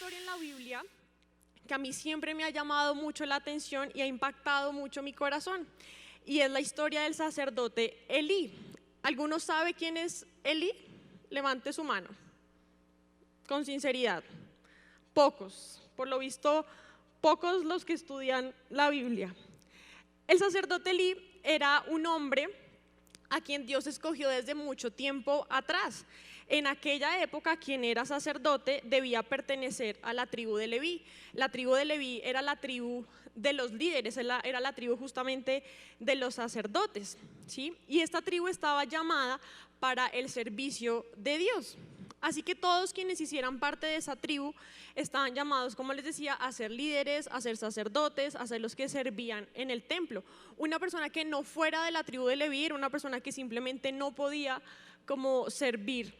historia en la Biblia que a mí siempre me ha llamado mucho la atención y ha impactado mucho mi corazón. Y es la historia del sacerdote Elí. ¿Alguno sabe quién es Elí? Levante su mano, con sinceridad. Pocos, por lo visto, pocos los que estudian la Biblia. El sacerdote Elí era un hombre a quien Dios escogió desde mucho tiempo atrás. En aquella época, quien era sacerdote debía pertenecer a la tribu de Leví. La tribu de Leví era la tribu de los líderes, era la tribu justamente de los sacerdotes, ¿sí? Y esta tribu estaba llamada para el servicio de Dios. Así que todos quienes hicieran parte de esa tribu estaban llamados, como les decía, a ser líderes, a ser sacerdotes, a ser los que servían en el templo. Una persona que no fuera de la tribu de Leví era una persona que simplemente no podía como servir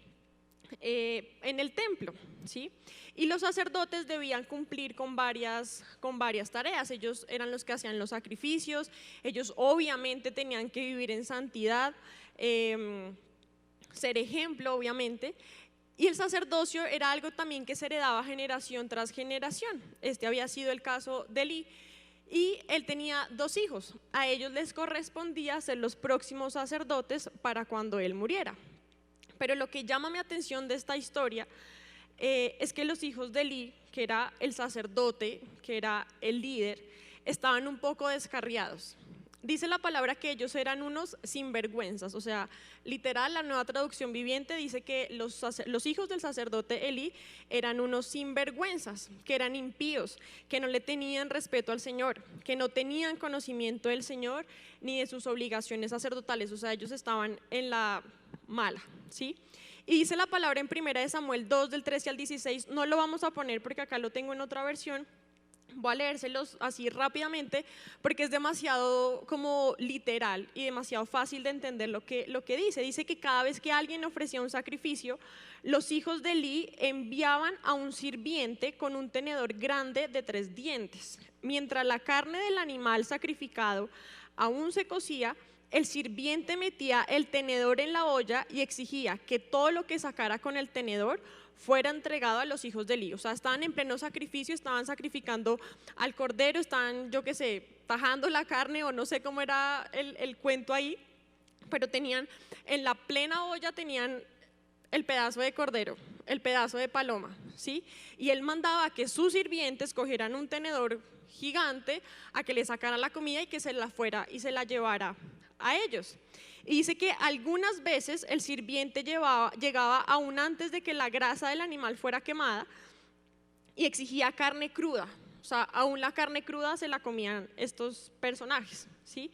en el templo, ¿sí? Y los sacerdotes debían cumplir con varias tareas. Ellos eran los que hacían los sacrificios, ellos obviamente tenían que vivir en santidad, ser ejemplo obviamente. Y el sacerdocio era algo también que se heredaba generación tras generación. Este había sido el caso de Elí. Y él tenía 2 hijos. A ellos les correspondía ser los próximos sacerdotes para cuando él muriera. Pero lo que llama mi atención de esta historia es que los hijos de Elí, que era el sacerdote, que era el líder, estaban un poco descarriados. Dice la palabra que ellos eran unos sinvergüenzas, o sea, literal, la Nueva Traducción Viviente dice que los hijos del sacerdote Elí eran unos sinvergüenzas, que eran impíos, que no le tenían respeto al Señor, que no tenían conocimiento del Señor ni de sus obligaciones sacerdotales, o sea, ellos estaban en la mala, ¿sí? Y dice la palabra en 1 Samuel 2, del 13 al 16, no lo vamos a poner porque acá lo tengo en otra versión. Voy a leérselos así rápidamente porque es demasiado como literal y demasiado fácil de entender lo que dice. Dice que cada vez que alguien ofrecía un sacrificio, los hijos de Elí enviaban a un sirviente con un tenedor grande de 3 dientes. Mientras la carne del animal sacrificado aún se cocía, el sirviente metía el tenedor en la olla y exigía que todo lo que sacara con el tenedor fuera entregado a los hijos de Elí. O sea, estaban en pleno sacrificio, estaban sacrificando al cordero, estaban, yo qué sé, tajando la carne o no sé cómo era el cuento ahí, pero tenían en la plena olla tenían el pedazo de cordero, el pedazo de paloma, ¿sí? Y él mandaba que sus sirvientes cogieran un tenedor gigante a que le sacara la comida y que se la fuera y se la llevara a ellos. Y dice que algunas veces el sirviente llegaba aún antes de que la grasa del animal fuera quemada y exigía carne cruda. O sea, aún la carne cruda se la comían estos personajes, ¿sí?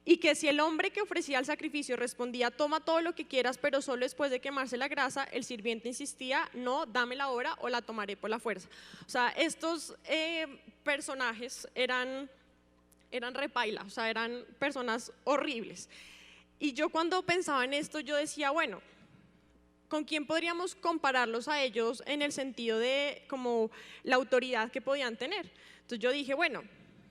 Y que si el hombre que ofrecía el sacrificio respondía, toma todo lo que quieras, pero solo después de quemarse la grasa, el sirviente insistía, no, dámela ahora o la tomaré por la fuerza. O sea, estos personajes eran repaila, o sea, eran personas horribles. Y yo cuando pensaba en esto, yo decía, bueno, ¿con quién podríamos compararlos a ellos en el sentido de como la autoridad que podían tener? Entonces yo dije, bueno,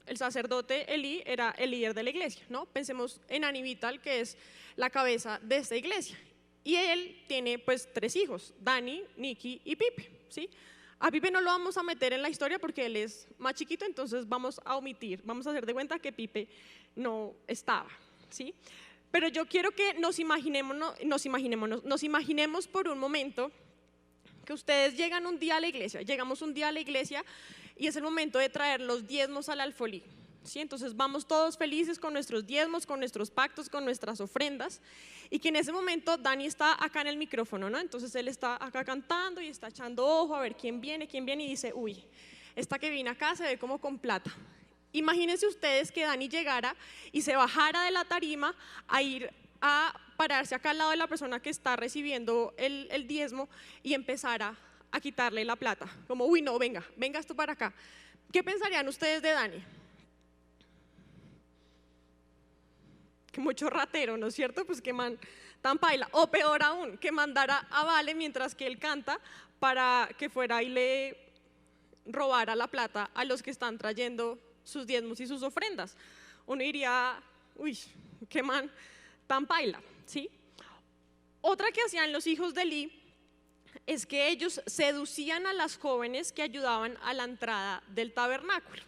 el sacerdote Elí era el líder de la iglesia, ¿no? Pensemos en Annie Vital, que es la cabeza de esta iglesia. Y él tiene pues 3 hijos, Dani, Nicky y Pipe, ¿sí? A Pipe no lo vamos a meter en la historia porque él es más chiquito, entonces vamos a omitir, vamos a hacer de cuenta que Pipe no estaba, ¿sí? Pero yo quiero que nos imaginemos por un momento que ustedes llegan un día a la iglesia, llegamos un día a la iglesia y es el momento de traer los diezmos al alfolí, ¿sí? Entonces vamos todos felices con nuestros diezmos, con nuestros pactos, con nuestras ofrendas, y que en ese momento Dani está acá en el micrófono, ¿no? Entonces él está acá cantando y está echando ojo a ver quién viene y dice, uy, esta que viene acá se ve como con plata. Imagínense ustedes que Dani llegara y se bajara de la tarima a ir a pararse acá al lado de la persona que está recibiendo el diezmo y empezara a quitarle la plata, como, uy, no, venga tú para acá. ¿Qué pensarían ustedes de Dani? Que mucho ratero, ¿no es cierto? Pues que man tan paila, o peor aún, que mandara a Vale mientras que él canta para que fuera y le robara la plata a los que están trayendo sus diezmos y sus ofrendas. Uno diría, uy, qué man tan paila, ¿sí? Otra que hacían los hijos de Elí es que ellos seducían a las jóvenes que ayudaban a la entrada del tabernáculo.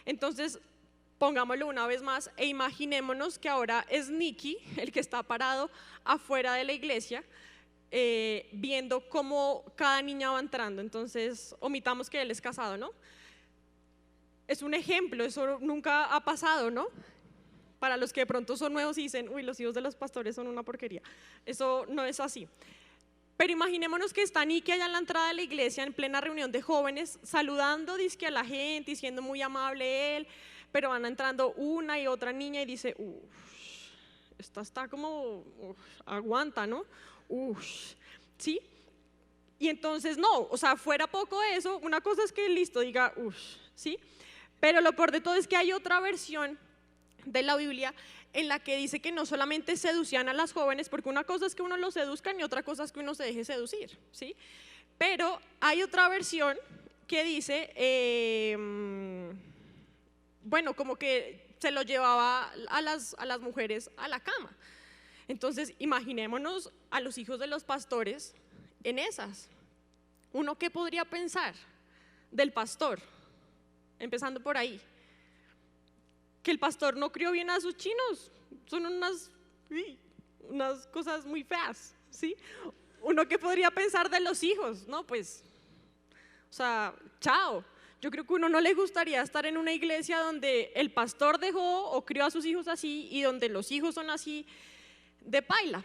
Entonces, pongámoslo una vez más e imaginémonos que ahora es Nicky el que está parado afuera de la iglesia, viendo cómo cada niña va entrando. Entonces, omitamos que él es casado, ¿no? Es un ejemplo, eso nunca ha pasado, ¿no? Para los que de pronto son nuevos y dicen, uy, los hijos de los pastores son una porquería. Eso no es así. Pero imaginémonos que está Nicky allá en la entrada de la iglesia, en plena reunión de jóvenes, saludando dizque a la gente y siendo muy amable él, pero van entrando una y otra niña y dice, uff, esta está como, aguanta, ¿no? Uff, ¿sí? Y entonces no, o sea, fuera poco eso, una cosa es que listo, diga, uff, ¿sí? Pero lo peor de todo es que hay otra versión de la Biblia en la que dice que no solamente seducían a las jóvenes, porque una cosa es que uno los seduzcan y otra cosa es que uno se deje seducir, ¿sí? Pero hay otra versión que dice, bueno, como que se lo llevaba a las mujeres a la cama. Entonces, imaginémonos a los hijos de los pastores en esas. ¿Uno qué podría pensar del pastor? Empezando por ahí. Que el pastor no crió bien a sus chinos, son unas cosas muy feas, ¿sí? Uno que podría pensar de los hijos, ¿no? Pues, o sea, chao. Yo creo que a uno no le gustaría estar en una iglesia donde el pastor dejó o crió a sus hijos así y donde los hijos son así de paila,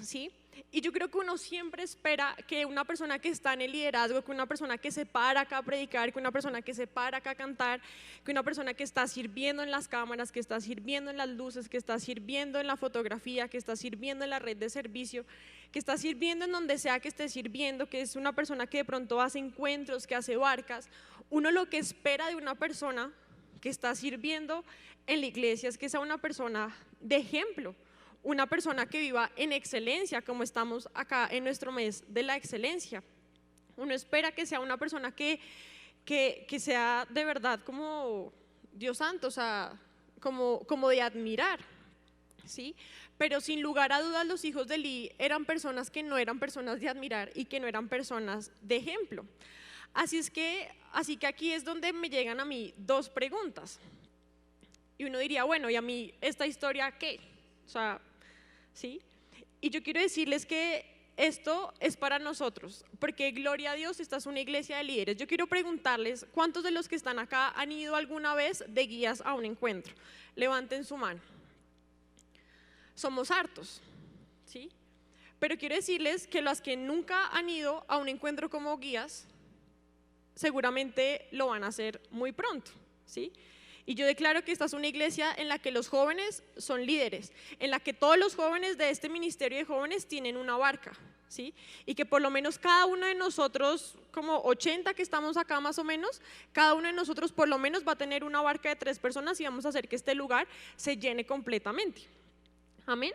¿sí? Y yo creo que uno siempre espera que una persona que está en el liderazgo, que una persona que se para acá a predicar, que una persona que se para acá a cantar, que una persona que está sirviendo en las cámaras, que está sirviendo en las luces, que está sirviendo en la fotografía, que está sirviendo en la red de servicio, que está sirviendo en donde sea que esté sirviendo, que es una persona que de pronto hace encuentros, que hace barcas. Uno lo que espera de una persona que está sirviendo en la iglesia es que sea una persona de ejemplo, una persona que viva en excelencia, como estamos acá en nuestro mes de la excelencia. Uno espera que sea una persona que sea de verdad como Dios santo, o sea, como de admirar, ¿sí? Pero sin lugar a dudas los hijos de Eli eran personas que no eran personas de admirar y que no eran personas de ejemplo. Así que aquí es donde me llegan a mí dos preguntas. Y uno diría, bueno, ¿y a mí esta historia qué? O sea, ¿sí? Y yo quiero decirles que esto es para nosotros, porque gloria a Dios, esta es una iglesia de líderes. Yo quiero preguntarles, ¿cuántos de los que están acá han ido alguna vez de guías a un encuentro? Levanten su mano. Somos hartos, ¿sí? Pero quiero decirles que los que nunca han ido a un encuentro como guías, seguramente lo van a hacer muy pronto, ¿sí? Y yo declaro que esta es una iglesia en la que los jóvenes son líderes, en la que todos los jóvenes de este ministerio de jóvenes tienen una barca, ¿sí? Y que por lo menos cada uno de nosotros, como 80 que estamos acá más o menos, cada uno de nosotros por lo menos va a tener una barca de 3 personas y vamos a hacer que este lugar se llene completamente. Amén.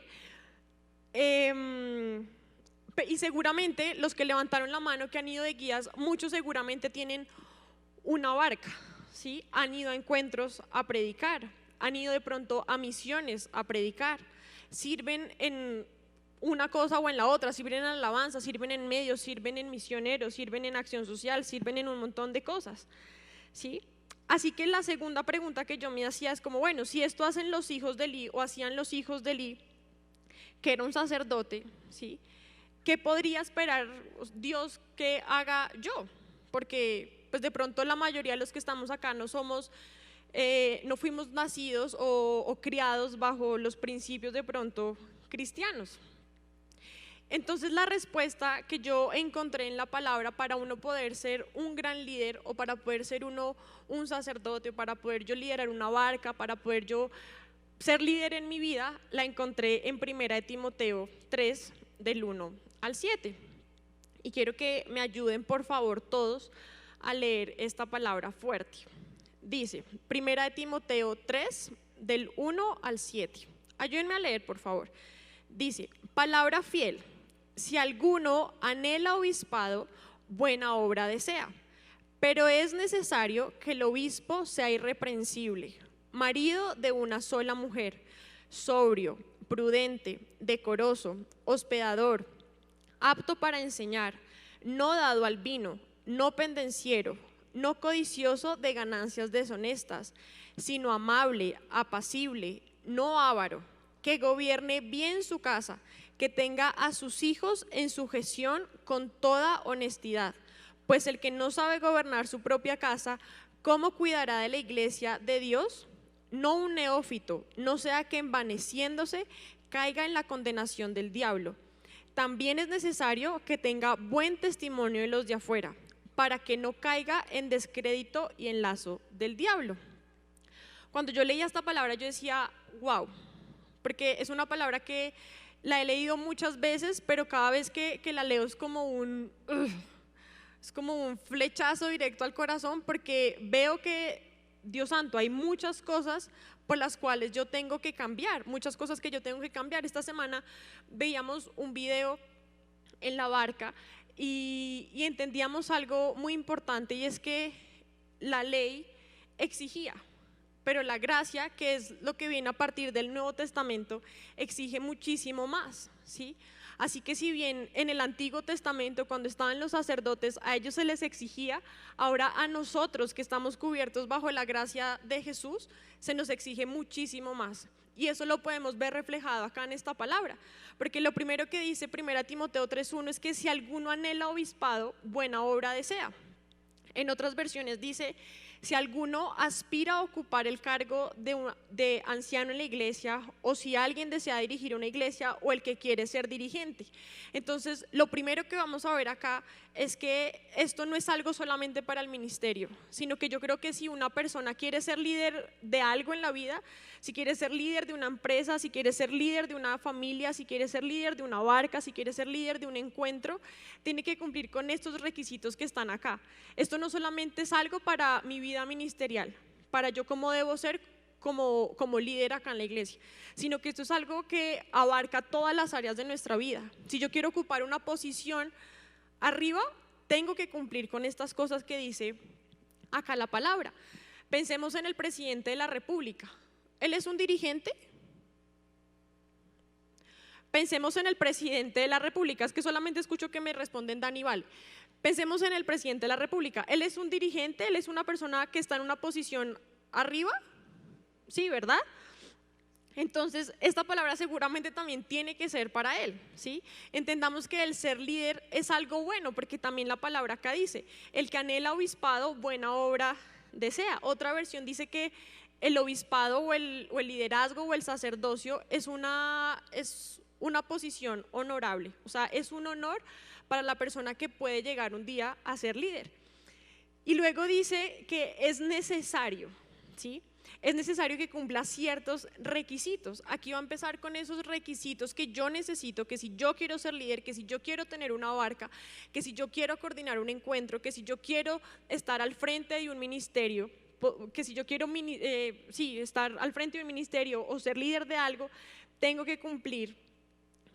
Y seguramente los que levantaron la mano que han ido de guías, muchos seguramente tienen una barca, ¿sí? Han ido a encuentros a predicar, han ido de pronto a misiones a predicar, sirven en una cosa o en la otra, sirven en alabanza, sirven en medios, sirven en misioneros, sirven en acción social, sirven en un montón de cosas, ¿sí? Así que la segunda pregunta que yo me hacía es como, bueno, si esto hacen los hijos de Eli o hacían los hijos de Eli, que era un sacerdote, ¿sí? ¿Qué podría esperar Dios que haga yo? Porque pues de pronto la mayoría de los que estamos acá no somos, no fuimos nacidos o criados bajo los principios de pronto cristianos. Entonces la respuesta que yo encontré en la palabra para uno poder ser un gran líder o para poder ser uno un sacerdote, para poder yo liderar una barca, para poder yo ser líder en mi vida, la encontré en 1 Timoteo 3 del 1 al 7. Y quiero que me ayuden por favor todos a leer esta palabra fuerte. Dice 1 Timoteo 3 del 1 al 7. Ayúdenme a leer por favor. Dice, palabra fiel, si alguno anhela obispado, buena obra desea, pero es necesario que el obispo sea irreprensible, marido de una sola mujer, sobrio, prudente, decoroso, hospedador, apto para enseñar, no dado al vino, no pendenciero, no codicioso de ganancias deshonestas, sino amable, apacible, no avaro, que gobierne bien su casa, que tenga a sus hijos en sujeción con toda honestidad. Pues el que no sabe gobernar su propia casa, ¿cómo cuidará de la iglesia de Dios? No un neófito, no sea que envaneciéndose caiga en la condenación del diablo. También es necesario que tenga buen testimonio de los de afuera, para que no caiga en descrédito y en lazo del diablo. Cuando yo leía esta palabra yo decía, wow, porque es una palabra que la he leído muchas veces, pero cada vez que la leo es como es como un flechazo directo al corazón, porque veo que, Dios santo, hay muchas cosas por las cuales yo tengo que cambiar, muchas cosas que yo tengo que cambiar. Esta semana veíamos un video en la barca y entendíamos algo muy importante, y es que la ley exigía, pero la gracia, que es lo que viene a partir del Nuevo Testamento, exige muchísimo más, ¿sí? Así que si bien en el Antiguo Testamento, cuando estaban los sacerdotes, a ellos se les exigía, ahora a nosotros que estamos cubiertos bajo la gracia de Jesús, se nos exige muchísimo más. Y eso lo podemos ver reflejado acá en esta palabra, porque lo primero que dice 1 Timoteo 3:1 es que si alguno anhela obispado, buena obra desea. En otras versiones dice, si alguno aspira a ocupar el cargo de anciano en la iglesia, o si alguien desea dirigir una iglesia, o el que quiere ser dirigente. Entonces, lo primero que vamos a ver acá es que esto no es algo solamente para el ministerio, sino que yo creo que si una persona quiere ser líder de algo en la vida, si quiere ser líder de una empresa, si quiere ser líder de una familia, si quiere ser líder de una barca, si quiere ser líder de un encuentro, tiene que cumplir con estos requisitos que están acá. Esto no solamente es algo para mi vida ministerial, para yo cómo debo ser como líder acá en la iglesia, sino que esto es algo que abarca todas las áreas de nuestra vida. Si yo quiero ocupar una posición arriba, tengo que cumplir con estas cosas que dice acá la palabra. Pensemos en el presidente de la República. ¿Él es un dirigente? Pensemos en el presidente de la República. Es que solamente escucho que me responden Dani Val. Pensemos en el presidente de la República. ¿Él es un dirigente? ¿Él es una persona que está en una posición arriba? Sí, ¿verdad? Entonces, esta palabra seguramente también tiene que ser para él, ¿sí? Entendamos que el ser líder es algo bueno, porque también la palabra acá dice, el que anhela obispado, buena obra desea. Otra versión dice que el obispado o el liderazgo o el sacerdocio es una posición honorable, o sea, es un honor para la persona que puede llegar un día a ser líder. Y luego dice que es necesario, ¿sí? Es necesario que cumpla ciertos requisitos. Aquí va a empezar con esos requisitos que yo necesito, que si yo quiero ser líder, que si yo quiero tener una barca, que si yo quiero coordinar un encuentro, que si yo quiero estar al frente de un ministerio, que si yo quiero estar al frente de un ministerio o ser líder de algo, tengo que cumplir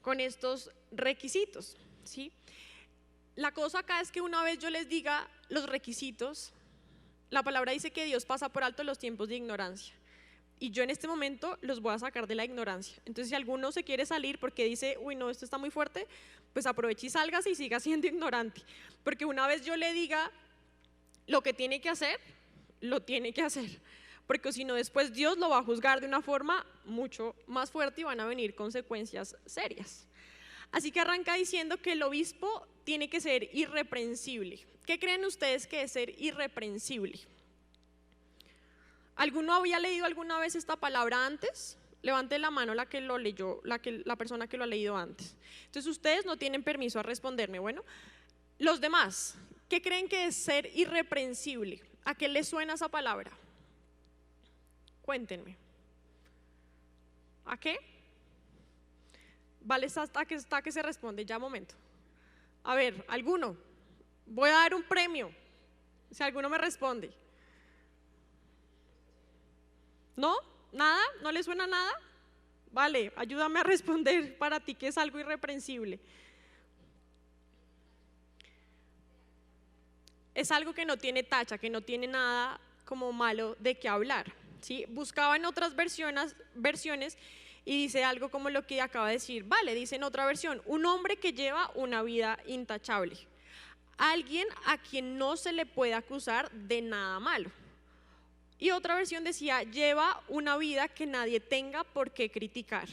con estos requisitos, ¿sí? La cosa acá es que una vez yo les diga los requisitos, la palabra dice que Dios pasa por alto los tiempos de ignorancia, y yo en este momento los voy a sacar de la ignorancia. Entonces, si alguno se quiere salir porque dice, uy, no, esto está muy fuerte, pues aproveche y sálgase y siga siendo ignorante, porque una vez yo le diga lo que tiene que hacer, lo tiene que hacer, porque si no, después Dios lo va a juzgar de una forma mucho más fuerte y van a venir consecuencias serias. Así que arranca diciendo que el obispo tiene que ser irreprensible. ¿Qué creen ustedes que es ser irreprensible? ¿Alguno había leído alguna vez esta palabra antes? Levante la mano la que lo leyó, la persona que lo ha leído antes. Entonces ustedes no tienen permiso a responderme. Bueno, los demás, ¿qué creen que es ser irreprensible? ¿A qué les suena esa palabra? Cuéntenme. ¿A qué? Vale, hasta que se responde, ya momento. A ver, alguno. Voy a dar un premio si alguno me responde. ¿No? ¿Nada? ¿No le suena nada? Vale, ayúdame a responder para ti que es algo irreprensible. Es algo que no tiene tacha, que no tiene nada como malo de qué hablar, ¿sí? Buscaba en otras versiones y dice algo como lo que acaba de decir, vale, dice en otra versión, un hombre que lleva una vida intachable, alguien a quien no se le puede acusar de nada malo. Y otra versión decía, lleva una vida que nadie tenga por qué criticar.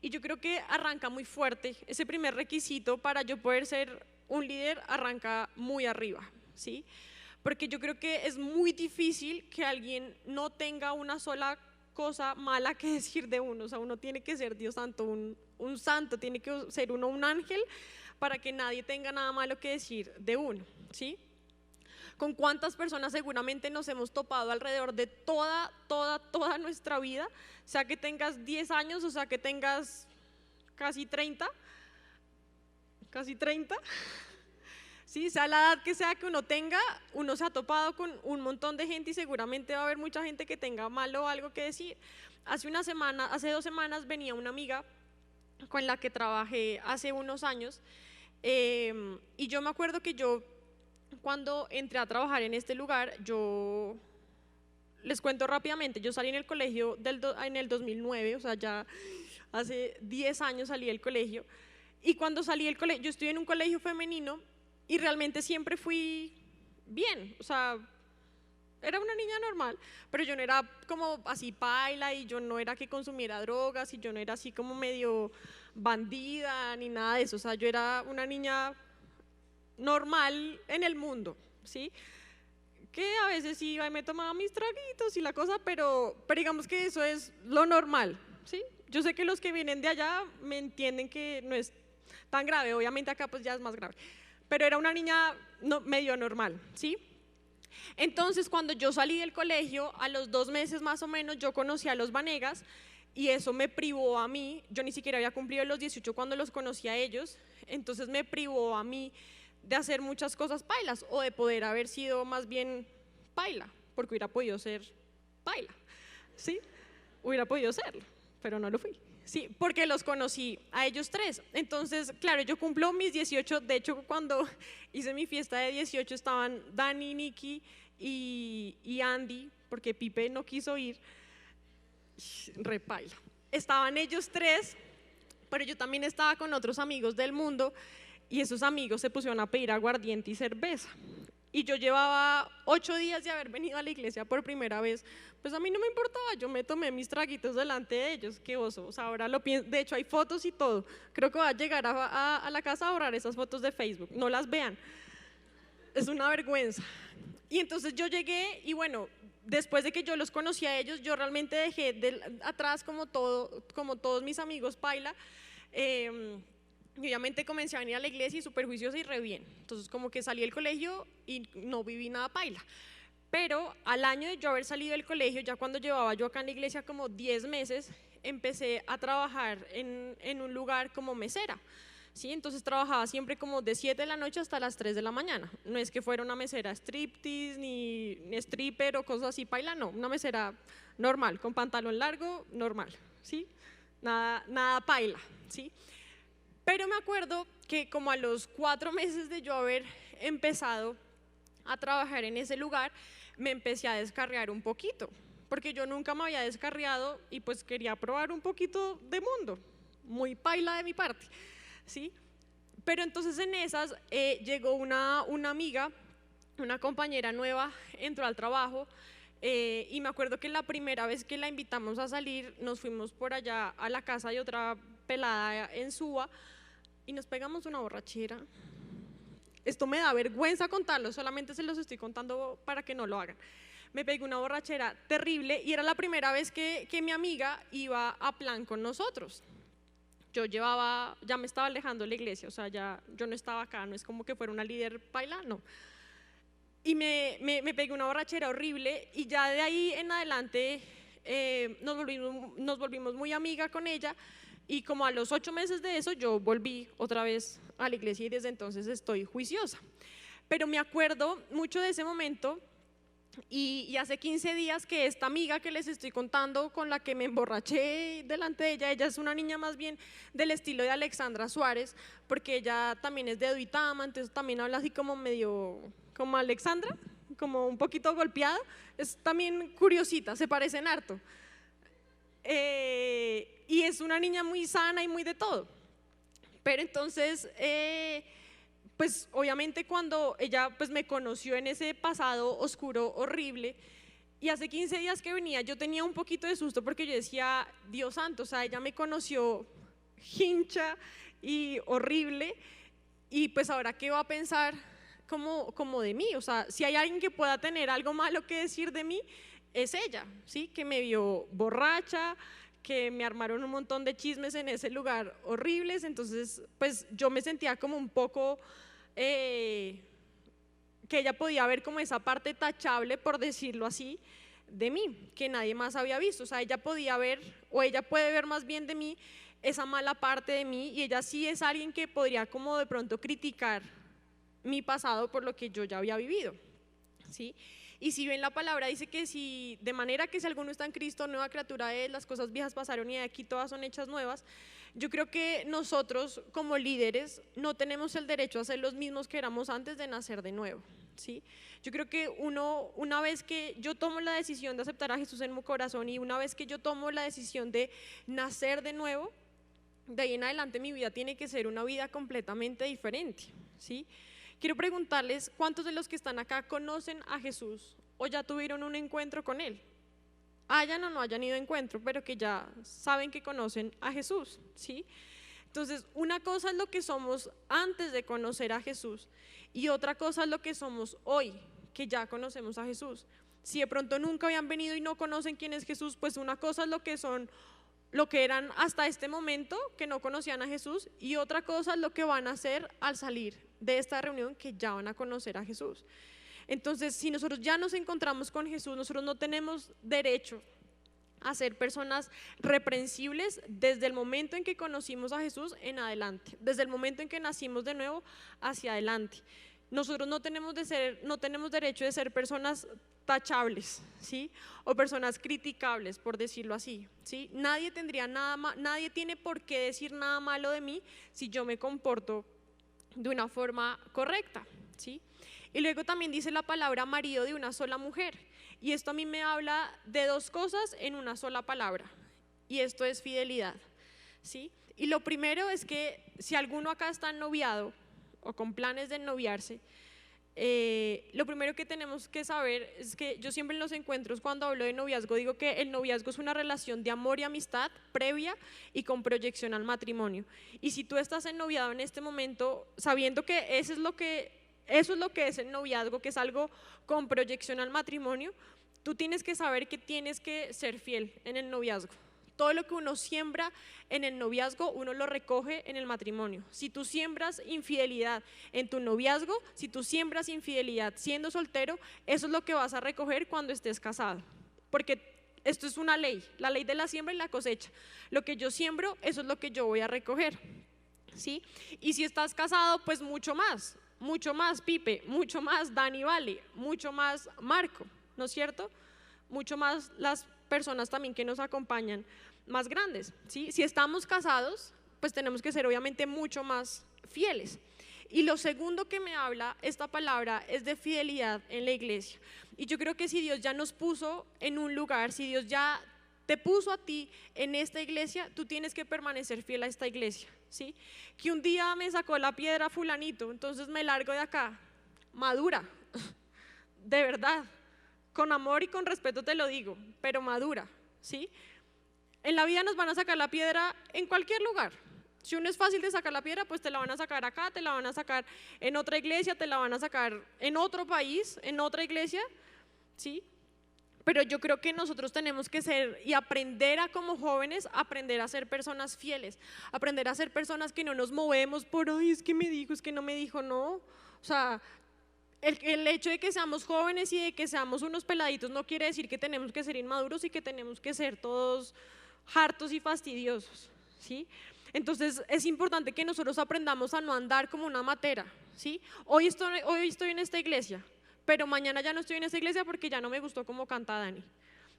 Y yo creo que arranca muy fuerte, ese primer requisito para yo poder ser un líder arranca muy arriba, ¿sí? Porque yo creo que es muy difícil que alguien no tenga una sola cosa mala que decir de uno, o sea, uno tiene que ser Dios santo, un santo, tiene que ser uno un ángel para que nadie tenga nada malo que decir de uno, ¿sí? ¿Con cuántas personas seguramente nos hemos topado alrededor de toda nuestra vida? Sea que tengas 10 años o sea que tengas casi 30, ¿sí? Sea la edad que sea que uno tenga, uno se ha topado con un montón de gente y seguramente va a haber mucha gente que tenga malo o algo que decir. Hace 2 semanas venía una amiga con la que trabajé hace unos años y yo me acuerdo que yo cuando entré a trabajar en este lugar, yo les cuento rápidamente, yo salí en el colegio en el 2009, o sea ya hace 10 años salí del colegio, y cuando salí del colegio, yo estuve en un colegio femenino y realmente siempre fui bien, o sea, era una niña normal, pero yo no era como así paila y yo no era que consumiera drogas y yo no era así como medio bandida ni nada de eso, o sea, yo era una niña normal en el mundo, ¿sí? Que a veces iba y me tomaba mis traguitos y la cosa, pero digamos que eso es lo normal, ¿sí? Yo sé que los que vienen de allá me entienden que no es tan grave, obviamente acá pues ya es más grave, pero era una niña medio normal, ¿sí? Entonces cuando yo salí del colegio, a los 2 meses más o menos, yo conocí a los Vanegas y eso me privó a mí, yo ni siquiera había cumplido los 18 cuando los conocí a ellos, entonces me privó a mí de hacer muchas cosas pailas o de poder haber sido más bien paila, porque hubiera podido ser paila, ¿sí? Hubiera podido serlo, pero no lo fui, ¿sí? Porque los conocí a ellos 3. Entonces, claro, yo cumplo mis 18, de hecho cuando hice mi fiesta de 18 estaban Dani, Nikki y Andy, porque Pipe no quiso ir, re paila. Estaban ellos 3, pero yo también estaba con otros amigos del mundo y esos amigos se pusieron a pedir aguardiente y cerveza. Y yo llevaba 8 días de haber venido a la iglesia por primera vez, pues a mí no me importaba, yo me tomé mis traguitos delante de ellos, qué oso, o sea, ahora lo pienso, de hecho hay fotos y todo, creo que voy a llegar a la casa a borrar esas fotos de Facebook, no las vean, es una vergüenza. Y entonces yo llegué y bueno, después de que yo los conocí a ellos, yo realmente dejé atrás como todos mis amigos paila, y obviamente comencé a venir a la iglesia y súper juiciosa y re bien. Entonces como que salí del colegio y no viví nada paila. Pero al año de yo haber salido del colegio, ya cuando llevaba yo acá en la iglesia como 10 meses, empecé a trabajar en un lugar como mesera. ¿Sí? Entonces trabajaba siempre como de 7 de la noche hasta las 3 de la mañana. No es que fuera una mesera striptease, ni stripper o cosas así paila, no. Una mesera normal, con pantalón largo, normal. ¿Sí? Nada paila. ¿Sí? Pero me acuerdo que como a los 4 meses de yo haber empezado a trabajar en ese lugar, me empecé a descarriar un poquito, porque yo nunca me había descarriado y pues quería probar un poquito de mundo, muy paila de mi parte, ¿sí? Pero entonces en esas llegó una amiga, una compañera nueva, entró al trabajo y me acuerdo que la primera vez que la invitamos a salir, nos fuimos por allá a la casa de otra pelada en Suba, y nos pegamos una borrachera. Esto me da vergüenza contarlo, solamente se los estoy contando para que no lo hagan. Me pegué una borrachera terrible y era la primera vez que mi amiga iba a plan con nosotros. Ya me estaba alejando de la iglesia, o sea, yo no estaba acá, no es como que fuera una líder paila, no. Y me pegué una borrachera horrible y ya de ahí en adelante nos volvimos muy amiga con ella. Y como a los 8 meses de eso yo volví otra vez a la iglesia y desde entonces estoy juiciosa. Pero me acuerdo mucho de ese momento y hace 15 días que esta amiga que les estoy contando, con la que me emborraché delante de ella es una niña más bien del estilo de Alexandra Suárez, porque ella también es de Duitama, entonces también habla así como medio, como Alexandra, como un poquito golpeada, es también curiosita, se parecen harto. y es una niña muy sana y muy de todo. Pero entonces, pues obviamente cuando ella pues me conoció en ese pasado oscuro, horrible, y hace 15 días que venía, yo tenía un poquito de susto porque yo decía, Dios santo, o sea, ella me conoció hincha y horrible, y pues ahora qué va a pensar como de mí. O sea, si hay alguien que pueda tener algo malo que decir de mí, es ella, ¿sí? Que me vio borracha, que me armaron un montón de chismes en ese lugar horribles. Entonces pues yo me sentía como un poco que ella podía ver como esa parte tachable, por decirlo así, de mí, que nadie más había visto. O sea, ella podía ver, o ella puede ver más bien de mí, esa mala parte de mí, y ella sí es alguien que podría como de pronto criticar mi pasado por lo que yo ya había vivido, ¿sí? Y si bien la palabra dice que si, de manera que si alguno está en Cristo, nueva criatura es, las cosas viejas pasaron y de aquí todas son hechas nuevas, yo creo que nosotros como líderes no tenemos el derecho a ser los mismos que éramos antes de nacer de nuevo, ¿sí? Yo creo que una vez que yo tomo la decisión de aceptar a Jesús en mi corazón, y una vez que yo tomo la decisión de nacer de nuevo, de ahí en adelante mi vida tiene que ser una vida completamente diferente, ¿sí? Quiero preguntarles, ¿cuántos de los que están acá conocen a Jesús o ya tuvieron un encuentro con Él? Hayan o no hayan ido a encuentro, pero que ya saben que conocen a Jesús, ¿sí? Entonces, una cosa es lo que somos antes de conocer a Jesús y otra cosa es lo que somos hoy, que ya conocemos a Jesús. Si de pronto nunca habían venido y no conocen quién es Jesús, pues una cosa es lo que son, lo que eran hasta este momento, que no conocían a Jesús, y otra cosa es lo que van a hacer al salir de esta reunión, que ya van a conocer a Jesús. Entonces, si nosotros ya nos encontramos con Jesús, nosotros no tenemos derecho a ser personas reprensibles desde el momento en que conocimos a Jesús en adelante, desde el momento en que nacimos de nuevo hacia adelante. Nosotros no tenemos derecho de ser personas tachables, ¿sí? O personas criticables, por decirlo así, ¿sí? Nadie tiene por qué decir nada malo de mí si yo me comporto de una forma correcta, ¿sí? Y luego también dice la palabra marido de una sola mujer, y esto a mí me habla de dos cosas en una sola palabra, y esto es fidelidad, ¿sí? Y lo primero es que si alguno acá está noviado o con planes de noviarse, lo primero que tenemos que saber es que yo siempre en los encuentros, cuando hablo de noviazgo, digo que el noviazgo es una relación de amor y amistad previa y con proyección al matrimonio. Y si tú estás ennoviado en este momento, sabiendo que eso es lo que es el noviazgo, que es algo con proyección al matrimonio, tú tienes que saber que tienes que ser fiel en el noviazgo. Todo lo que uno siembra en el noviazgo, uno lo recoge en el matrimonio. Si tú siembras infidelidad en tu noviazgo, si tú siembras infidelidad siendo soltero, eso es lo que vas a recoger cuando estés casado. Porque esto es una ley, la ley de la siembra y la cosecha. Lo que yo siembro, eso es lo que yo voy a recoger, ¿sí? Y si estás casado, pues mucho más Pipe, mucho más Dani Vale, mucho más Marco, ¿no es cierto? Mucho más las personas también que nos acompañan más grandes, ¿sí? Si estamos casados, pues tenemos que ser obviamente mucho más fieles. Y lo segundo que me habla esta palabra es de fidelidad en la iglesia. Y yo creo que si Dios ya nos puso en un lugar, si Dios ya te puso a ti en esta iglesia, tú tienes que permanecer fiel a esta iglesia, ¿sí? Que un día me sacó la piedra fulanito, entonces me largo de acá. Madura, de verdad, con amor y con respeto te lo digo, pero madura, ¿sí? En la vida nos van a sacar la piedra en cualquier lugar. Si uno es fácil de sacar la piedra, pues te la van a sacar acá, te la van a sacar en otra iglesia, te la van a sacar en otro país, en otra iglesia, ¿sí? Pero yo creo que nosotros tenemos que ser y aprender a, como jóvenes, aprender a ser personas fieles, aprender a ser personas que no nos movemos por, ay, es que me dijo, es que no me dijo, no. O sea, el hecho de que seamos jóvenes y de que seamos unos peladitos no quiere decir que tenemos que ser inmaduros y que tenemos que ser todos hartos y fastidiosos, ¿sí? Entonces es importante que nosotros aprendamos a no andar como una matera, ¿sí? Hoy estoy en esta iglesia, pero mañana ya no estoy en esta iglesia porque ya no me gustó cómo canta Dani.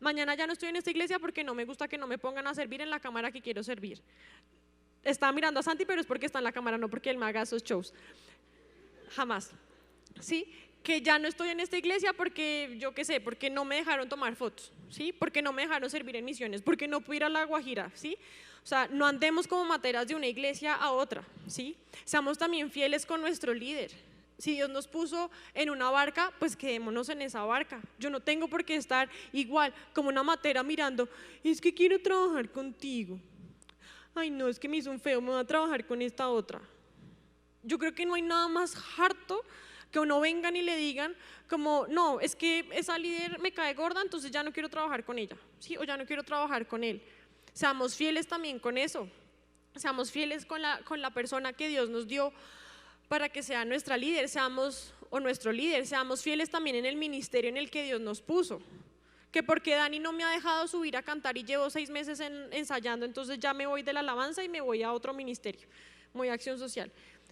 Mañana ya no estoy en esta iglesia porque no me gusta que no me pongan a servir en la cámara que quiero servir. Está mirando a Santi, pero es porque está en la cámara, no porque él me haga esos shows. Jamás. ¿Sí? Que ya no estoy en esta iglesia porque, yo qué sé, porque no me dejaron tomar fotos, ¿sí? Porque no me dejaron servir en misiones, porque no pude ir a La Guajira, ¿sí? O O sea, no andemos como materas de una iglesia a otra, ¿sí? Seamos también fieles con nuestro líder. Si Dios nos puso en una barca, pues quedémonos en esa barca. Yo no tengo por qué estar igual como una matera mirando, es que quiero trabajar contigo. Ay, no, es que me hizo un feo, me voy a trabajar con esta otra. Yo creo que no hay nada más harto que uno vengan y le digan como, no, es que esa líder me cae gorda, entonces ya no quiero trabajar con ella, ¿sí? O ya no quiero trabajar con él. Seamos fieles también con eso. Seamos fieles con la persona que Dios nos dio para que sea nuestra líder, o nuestro líder, seamos fieles también en el ministerio en el que Dios nos puso. Que porque Dani no me ha dejado subir a cantar y llevo 6 meses ensayando, entonces ya me voy de la alabanza y me voy a otro ministerio, voy a acción social.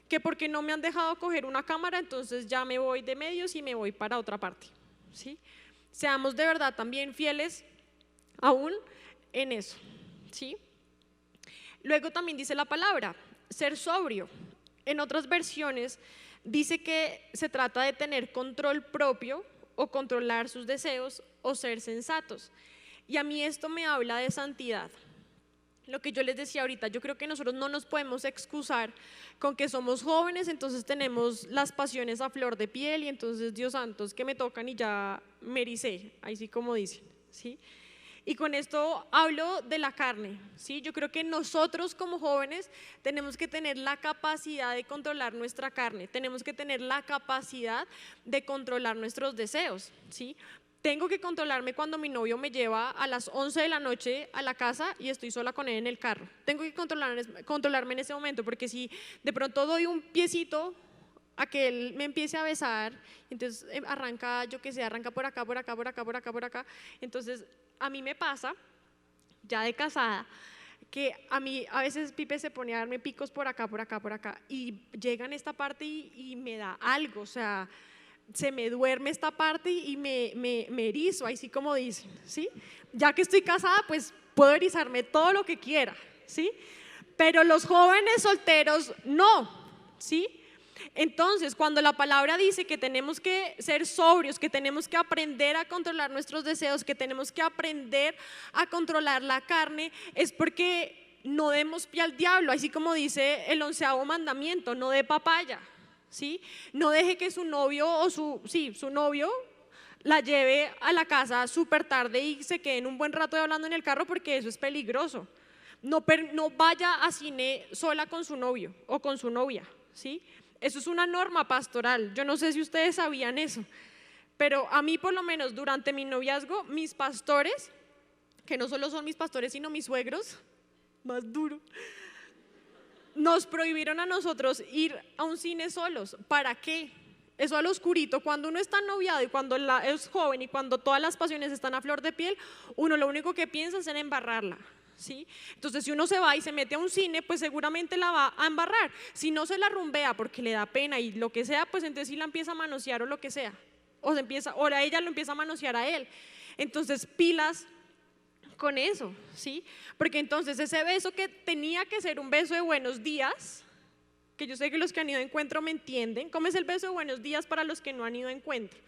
Que porque no me han dejado coger una cámara, entonces ya me voy de medios y me voy para otra parte, ¿sí? Seamos de verdad también fieles aún en eso, ¿sí? Luego también dice la palabra, ser sobrio. En otras versiones dice que se trata de tener control propio o controlar sus deseos o ser sensatos. Y a mí esto me habla de santidad. Lo que yo les decía ahorita, yo creo que nosotros no nos podemos excusar con que somos jóvenes, entonces tenemos las pasiones a flor de piel y entonces, Dios santo, es que me tocan y ya me ericé, ahí sí como dicen, ¿sí? Y con esto hablo de la carne, ¿sí? Yo creo que nosotros como jóvenes tenemos que tener la capacidad de controlar nuestra carne, tenemos que tener la capacidad de controlar nuestros deseos, ¿sí? Tengo que controlarme cuando mi novio me lleva a las 11 de la noche a la casa y estoy sola con él en el carro. Tengo que controlarme en ese momento, porque si de pronto doy un piecito a que él me empiece a besar, entonces arranca, yo qué sé, arranca por acá, por acá, por acá, por acá, por acá. Entonces a mí me pasa, ya de casada, que a mí a veces Pipe se pone a darme picos por acá, por acá, por acá, y llega en esta parte y me da algo, o sea, se me duerme esta parte y me erizo, así como dicen, ¿sí? Ya que estoy casada, pues puedo erizarme todo lo que quiera, ¿sí? Pero los jóvenes solteros no, ¿sí? Entonces, cuando la palabra dice que tenemos que ser sobrios, que tenemos que aprender a controlar nuestros deseos, que tenemos que aprender a controlar la carne, es porque no demos pie al diablo, así como dice el 11º mandamiento, no dé papaya, ¿sí? No deje que su novio o su novio la lleve a la casa súper tarde y se queden un buen rato hablando en el carro, porque eso es peligroso. No vaya a cine sola con su novio o con su novia, ¿sí? Eso es una norma pastoral. Yo no sé si ustedes sabían eso, pero a mí por lo menos durante mi noviazgo, mis pastores, que no solo son mis pastores sino mis suegros, más duro, nos prohibieron a nosotros ir a un cine solos. ¿Para qué? Eso al oscurito, cuando uno está noviado y cuando es joven y cuando todas las pasiones están a flor de piel, uno lo único que piensa es en embarrarla, ¿sí? Entonces si uno se va y se mete a un cine, pues seguramente la va a embarrar. Si no se la rumbea porque le da pena y lo que sea, pues entonces sí la empieza a manosear o lo que sea, o ella lo empieza a manosear a él. Entonces pilas con eso, ¿sí? Porque entonces ese beso que tenía que ser un beso de buenos días, que yo sé que los que han ido a encuentro me entienden. ¿Cómo es el beso de buenos días para los que no han ido a encuentro?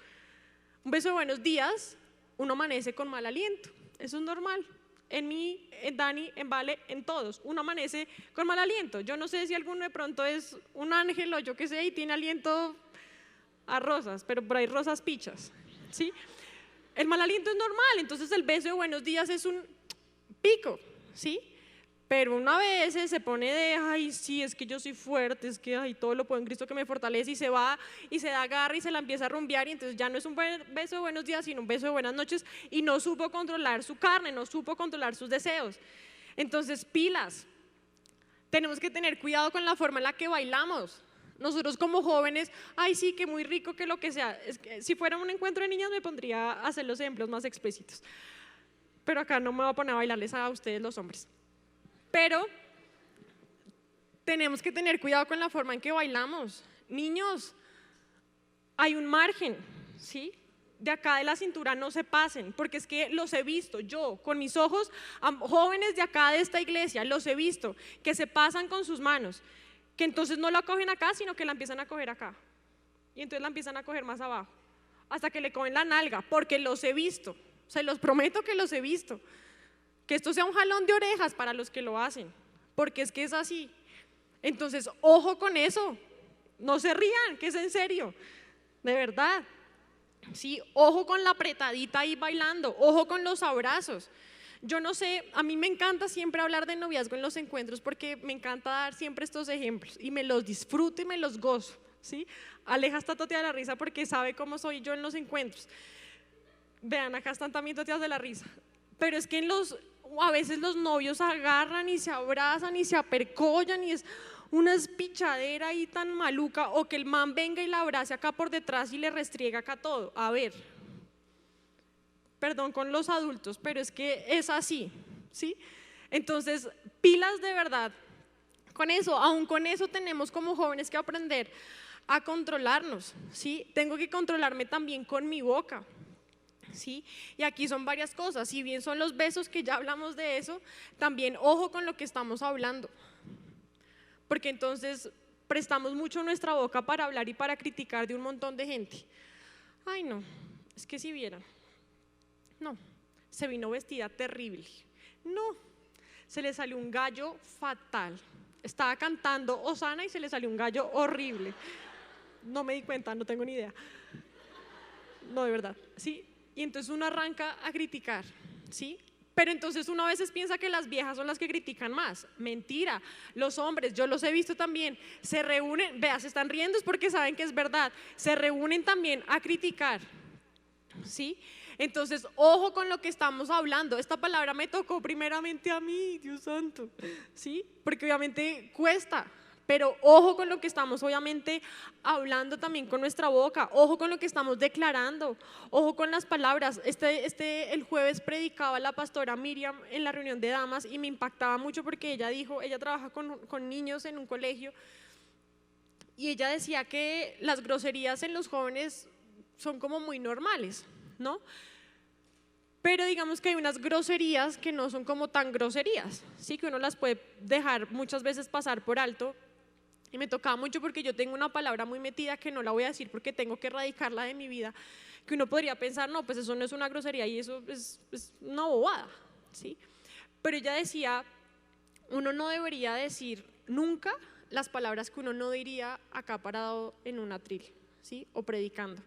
Un beso de buenos días, uno amanece con mal aliento, eso es normal. En mí, en Dani, en Vale, en todos, uno amanece con mal aliento. Yo no sé si alguno de pronto es un ángel o yo qué sé y tiene aliento a rosas, pero por ahí rosas pichas, ¿sí? El mal aliento es normal, entonces el beso de buenos días es un pico, ¿sí? Pero una vez se pone de, ay, sí, es que yo soy fuerte, es que ay, todo lo puedo en Cristo que me fortalece, y se va y se da agarra y se la empieza a rumbear, y entonces ya no es un beso de buenos días, sino un beso de buenas noches, y no supo controlar su carne, no supo controlar sus deseos. Entonces, pilas, tenemos que tener cuidado con la forma en la que bailamos. Nosotros como jóvenes, ay, sí, que muy rico, que lo que sea. Es que si fuera un encuentro de niñas me pondría a hacer los ejemplos más explícitos, pero acá no me voy a poner a bailarles a ustedes los hombres. Pero tenemos que tener cuidado con la forma en que bailamos. Niños, hay un margen, ¿sí? De acá de la cintura no se pasen, porque es que los he visto, yo con mis ojos, jóvenes de acá de esta iglesia, los he visto, que se pasan con sus manos, que entonces no la cogen acá, sino que la empiezan a coger acá, y entonces la empiezan a coger más abajo, hasta que le cogen la nalga, porque los he visto, se los prometo que los he visto. Que esto sea un jalón de orejas para los que lo hacen, porque es que es así. Entonces, ojo con eso, no se rían, que es en serio, de verdad. Sí, ojo con la apretadita ahí bailando, ojo con los abrazos. Yo no sé, a mí me encanta siempre hablar de noviazgo en los encuentros porque me encanta dar siempre estos ejemplos y me los disfruto y me los gozo, ¿sí? Aleja está toteada de la risa porque sabe cómo soy yo en los encuentros. Vean, acá están también toteadas de la risa. Pero es que a veces los novios agarran y se abrazan y se apercollan y es una espichadera ahí tan maluca, o que el man venga y la abrace acá por detrás y le restriega acá todo. A ver, perdón con los adultos, pero es que es así, ¿sí? Entonces, pilas de verdad con eso. Aún con eso tenemos como jóvenes que aprender a controlarnos, ¿sí? Tengo que controlarme también con mi boca, ¿sí? Y aquí son varias cosas. Si bien son los besos, que ya hablamos de eso, también ojo con lo que estamos hablando, porque entonces prestamos mucho nuestra boca para hablar y para criticar de un montón de gente. Ay no, es que si vieran, no, se vino vestida terrible, no, se le salió un gallo fatal, estaba cantando Osana y se le salió un gallo horrible, no me di cuenta, no tengo ni idea, no, de verdad, ¿sí? Y entonces uno arranca a criticar, ¿sí? Pero entonces uno a veces piensa que las viejas son las que critican más. Mentira, los hombres, yo los he visto también, se reúnen, vea, se están riendo es porque saben que es verdad, se reúnen también a criticar, ¿sí? Entonces, ojo con lo que estamos hablando. Esta palabra me tocó primeramente a mí, Dios santo, ¿sí? Porque obviamente cuesta. Pero ojo con lo que estamos obviamente hablando también con nuestra boca, ojo con lo que estamos declarando, ojo con las palabras. El jueves predicaba la pastora Miriam en la reunión de damas y me impactaba mucho porque ella dijo, ella trabaja con niños en un colegio y ella decía que las groserías en los jóvenes son como muy normales, ¿no? Pero digamos que hay unas groserías que no son como tan groserías, sí, que uno las puede dejar muchas veces pasar por alto. Y me tocaba mucho porque yo tengo una palabra muy metida que no la voy a decir porque tengo que erradicarla de mi vida, que uno podría pensar, no, pues eso no es una grosería y eso es una bobada, ¿sí? Pero ella decía, uno no debería decir nunca las palabras que uno no diría acá parado en un atril, ¿sí? O predicando.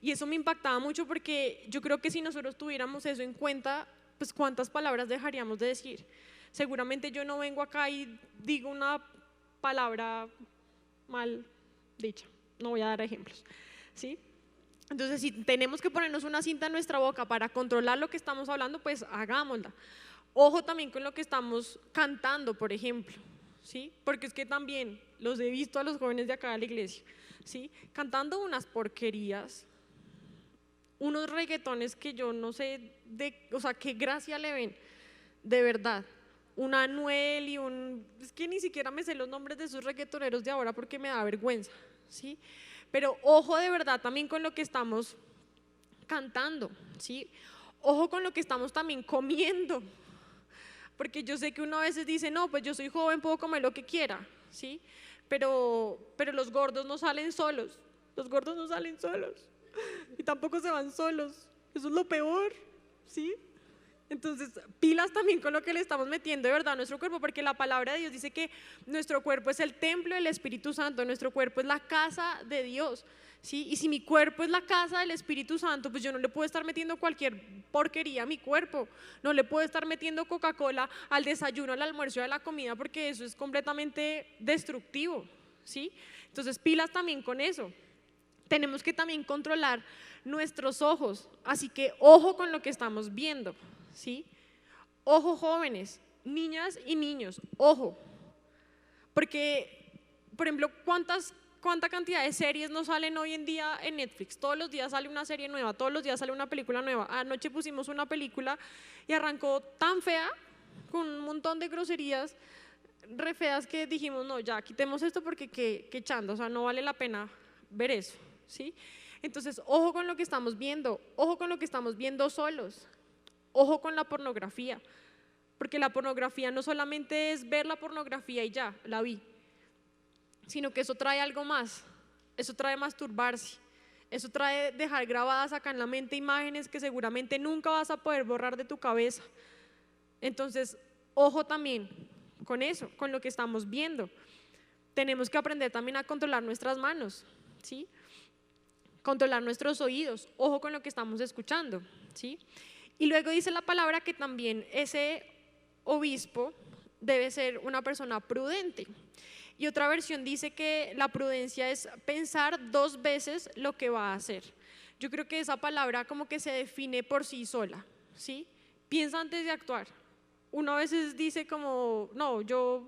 Y eso me impactaba mucho porque yo creo que si nosotros tuviéramos eso en cuenta, pues cuántas palabras dejaríamos de decir. Seguramente yo no vengo acá y digo una palabra mal dicha, no voy a dar ejemplos, ¿sí? Entonces, si tenemos que ponernos una cinta en nuestra boca para controlar lo que estamos hablando, pues hagámosla. Ojo también con lo que estamos cantando, por ejemplo, ¿sí? Porque es que también los he visto a los jóvenes de acá de la iglesia, ¿sí? Cantando unas porquerías, unos reggaetones que yo no sé, o sea, qué gracia le ven, de verdad. Un Anuel y es que ni siquiera me sé los nombres de esos reggaetoneros de ahora porque me da vergüenza, ¿sí? Pero ojo de verdad también con lo que estamos cantando, ¿sí? Ojo con lo que estamos también comiendo, porque yo sé que uno a veces dice, no, pues yo soy joven, puedo comer lo que quiera, ¿sí? Pero los gordos no salen solos, los gordos no salen solos y tampoco se van solos, eso es lo peor, ¿sí? Entonces, pilas también con lo que le estamos metiendo de verdad a nuestro cuerpo, porque la palabra de Dios dice que nuestro cuerpo es el templo del Espíritu Santo, nuestro cuerpo es la casa de Dios, ¿sí? Y si mi cuerpo es la casa del Espíritu Santo, pues yo no le puedo estar metiendo cualquier porquería a mi cuerpo, no le puedo estar metiendo Coca-Cola al desayuno, al almuerzo y a la comida, porque eso es completamente destructivo, ¿sí? Entonces, pilas también con eso. Tenemos que también controlar nuestros ojos, así que ojo con lo que estamos viendo, ¿sí? Ojo jóvenes, niñas y niños, ojo, porque, por ejemplo, ¿cuánta cantidad de series no salen hoy en día en Netflix? Todos los días sale una serie nueva, todos los días sale una película nueva. Anoche pusimos una película y arrancó tan fea, con un montón de groserías re feas que dijimos, no, ya quitemos esto porque qué chanda, o sea, no vale la pena ver eso, ¿sí? Entonces, ojo con lo que estamos viendo, ojo con lo que estamos viendo solos. Ojo con la pornografía, porque la pornografía no solamente es ver la pornografía y ya, la vi, sino que eso trae algo más, eso trae masturbarse, eso trae dejar grabadas acá en la mente imágenes que seguramente nunca vas a poder borrar de tu cabeza, Entonces, ojo también con eso, con lo que estamos viendo. Tenemos que aprender también a controlar nuestras manos, ¿sí? Controlar nuestros oídos, ojo con lo que estamos escuchando, ¿sí? Y luego dice la palabra que también ese obispo debe ser una persona prudente. Y otra versión dice que la prudencia es pensar 2 veces lo que va a hacer. Yo creo que esa palabra como que se define por sí sola, ¿sí? Piensa antes de actuar. Uno a veces dice como, no, yo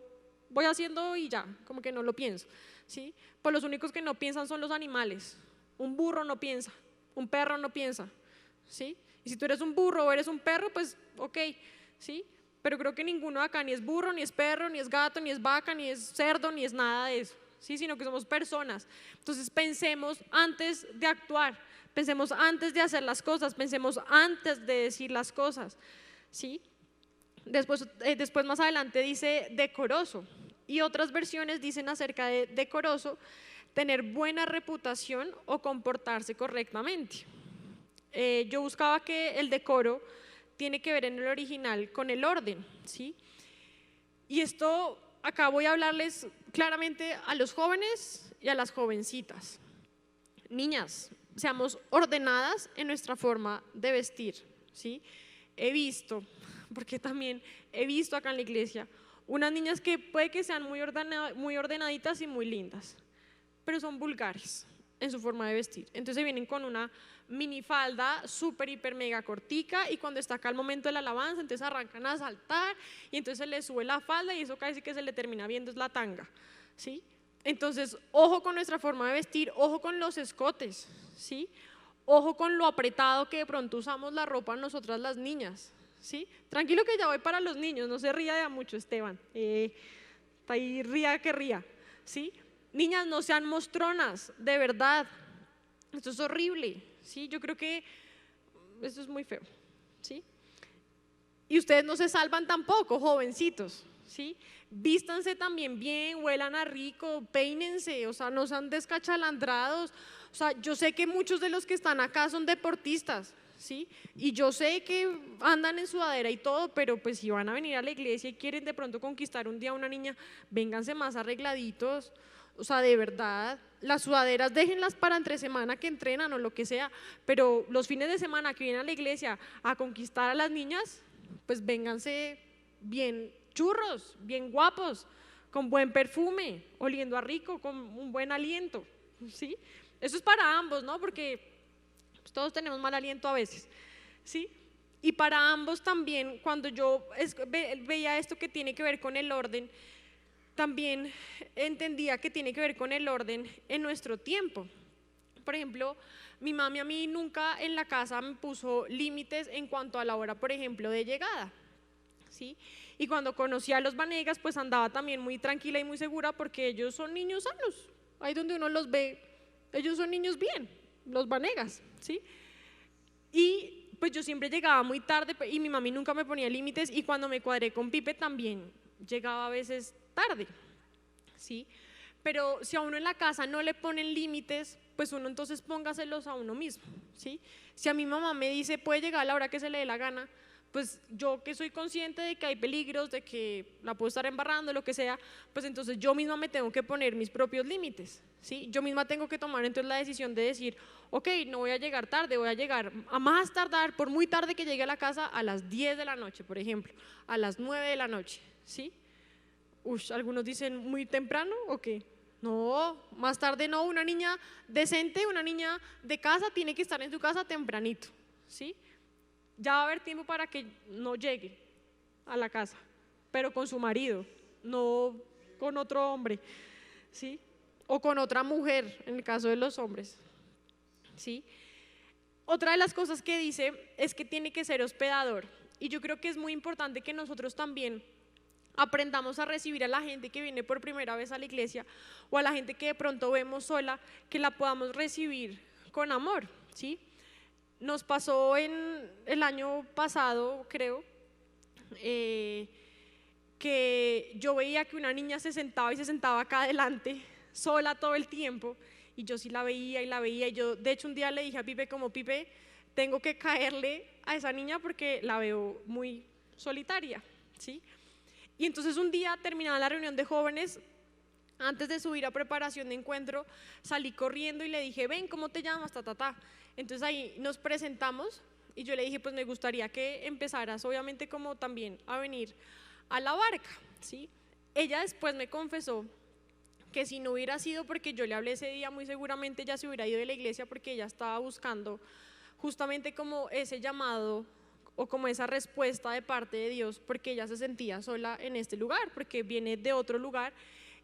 voy haciendo y ya, como que no lo pienso, ¿sí? Pues los únicos que no piensan son los animales. Un burro no piensa, un perro no piensa, ¿sí? Y si tú eres un burro o eres un perro, pues ok, ¿sí? Pero creo que ninguno de acá ni es burro, ni es perro, ni es gato, ni es vaca, ni es cerdo, ni es nada de eso, ¿sí? Sino que somos personas. Entonces pensemos antes de actuar, pensemos antes de hacer las cosas, pensemos antes de decir las cosas, ¿sí? Después más adelante dice decoroso, y otras versiones dicen acerca de decoroso, tener buena reputación o comportarse correctamente. Yo buscaba que el decoro tiene que ver en el original con el orden, ¿sí? Y esto acá voy a hablarles claramente a los jóvenes y a las jovencitas. Niñas, seamos ordenadas en nuestra forma de vestir, ¿sí? He visto, porque también he visto acá en la iglesia, unas niñas que puede que sean muy ordenaditas y muy lindas, pero son vulgares en su forma de vestir. Entonces vienen con una minifalda súper, hiper, mega cortica, y cuando está acá el momento de la alabanza, entonces arrancan a saltar y entonces se les sube la falda y eso casi que se le termina viendo es la tanga, ¿sí? Entonces, ojo con nuestra forma de vestir, ojo con los escotes, ¿sí? Ojo con lo apretado que de pronto usamos la ropa nosotras las niñas, ¿sí? Tranquilo que ya voy para los niños, no se ría de mucho, Esteban. Está ahí ría que ría, ¿sí? Niñas, no sean mostronas, de verdad. Esto es horrible, ¿sí? Yo creo que esto es muy feo, ¿sí? Y ustedes no se salvan tampoco, jovencitos, ¿sí? Vístanse también bien, huelan a rico, peínense, o sea, no sean descachalandrados. O sea, yo sé que muchos de los que están acá son deportistas, ¿sí? Y yo sé que andan en sudadera y todo, pero pues si van a venir a la iglesia y quieren de pronto conquistar un día a una niña, vénganse más arregladitos. O sea, de verdad, las sudaderas déjenlas para entre semana que entrenan o lo que sea, pero los fines de semana que vienen a la iglesia a conquistar a las niñas, pues vénganse bien churros, bien guapos, con buen perfume, oliendo a rico, con un buen aliento, ¿sí? Eso es para ambos, ¿no? Porque pues, todos tenemos mal aliento a veces, ¿sí? Y para ambos también, cuando yo veía esto que tiene que ver con el orden, también entendía que tiene que ver con el orden en nuestro tiempo. Por ejemplo, mi mami a mí nunca en la casa me puso límites en cuanto a la hora, por ejemplo, de llegada, ¿sí? Y cuando conocí a los Vanegas, pues andaba también muy tranquila y muy segura porque ellos son niños sanos. Ahí donde uno los ve, ellos son niños bien, los Vanegas, ¿sí? Y pues yo siempre llegaba muy tarde y mi mami nunca me ponía límites, y cuando me cuadré con Pipe también llegaba a veces tarde, ¿sí? Pero si a uno en la casa no le ponen límites, pues uno entonces póngaselos a uno mismo, ¿sí? Si a mi mamá me dice puede llegar a la hora que se le dé la gana, pues yo que soy consciente de que hay peligros, de que la puedo estar embarrando, lo que sea, pues entonces yo misma me tengo que poner mis propios límites, ¿sí? Yo misma tengo que tomar entonces la decisión de decir, ok, no voy a llegar tarde, voy a llegar a más tardar, por muy tarde que llegue a la casa, a las 10 de la noche, por ejemplo, a las 9 de la noche, ¿sí? Algunos dicen muy temprano, ¿o qué? No, más tarde no, una niña decente, una niña de casa tiene que estar en su casa tempranito, ¿sí? Ya va a haber tiempo para que no llegue a la casa, pero con su marido, no con otro hombre, ¿sí? O con otra mujer, en el caso de los hombres, ¿sí? Otra de las cosas que dice es que tiene que ser hospedador, y yo creo que es muy importante que nosotros también aprendamos a recibir a la gente que viene por primera vez a la iglesia, o a la gente que de pronto vemos sola, que la podamos recibir con amor, ¿sí? Nos pasó en el año pasado, creo, que yo veía que una niña se sentaba acá adelante, sola todo el tiempo, y yo sí la veía y la veía, y yo de hecho un día le dije a Pipe como, Pipe, tengo que caerle a esa niña porque la veo muy solitaria, ¿sí? Y entonces un día, terminada la reunión de jóvenes, antes de subir a preparación de encuentro, salí corriendo y le dije, ven, ¿cómo te llamas? Ta, ta, ta. Entonces ahí nos presentamos y yo le dije, pues me gustaría que empezaras, obviamente, como también a venir a la barca, ¿sí? Ella después me confesó que si no hubiera sido porque yo le hablé ese día, muy seguramente ella se hubiera ido de la iglesia, porque ella estaba buscando justamente como ese llamado o como esa respuesta de parte de Dios, porque ella se sentía sola en este lugar, porque viene de otro lugar